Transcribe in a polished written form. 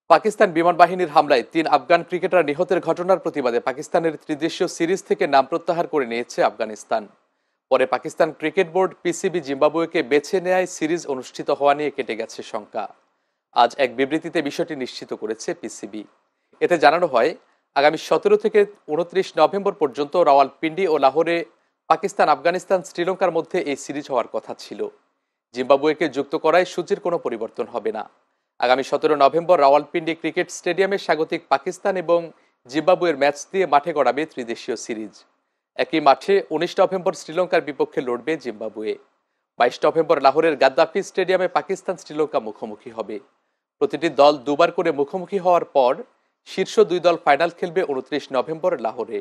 পাকিস্তান বিমান বাহিনীর হামলায় ৩ আফগান ক্রিকেটার নিহতের ঘটনার প্রতিবাদে পাকিস্তানের ত্রিদেশীয় সিরিজ থেকে নাম প্রত্যাহার করে নিয়েছে আফগানিস্তান। পরে পাকিস্তান ক্রিকেট বোর্ড পিসিবি জিম্বাবুয়েকে বেছে নেয় সিরিজ অনুষ্ঠিত হওয়া নিয়ে কেটে গেছে শঙ্কা। আজ এক বিবৃতিতে বিষয়টি নিশ্চিত করেছে পিসিবি। এতে জানানো হয়, আগামী ১৭ থেকে ২৯ নভেম্বর পর্যন্ত রাওয়ালপিন্ডি ও লাহোরে পাকিস্তান, আফগানিস্তান, শ্রীলঙ্কার মধ্যে এই সিরিজ হওয়ার কথা ছিল। জিম্বাবুয়েকে যুক্ত করায় সূচির কোনো পরিবর্তন হবে না। আগামী ১৭ নভেম্বর রাওয়ালপিন্ডি ক্রিকেট স্টেডিয়ামে স্বাগতিক পাকিস্তান এবং জিম্বাবুয়ের ম্যাচ দিয়ে মাঠে গড়াবে ত্রিদেশীয় সিরিজ। একই মাঠে ১৯ নভেম্বর শ্রীলঙ্কার বিপক্ষে লড়বে জিম্বাবুয়ে। ২২ নভেম্বর লাহোরের গাদ্দাফি স্টেডিয়ামে পাকিস্তান শ্রীলঙ্কা মুখোমুখি হবে। প্রতিটি দল দুবার করে মুখোমুখি হওয়ার পর শীর্ষ দুই দল ফাইনাল খেলবে ২৯ নভেম্বর লাহোরে।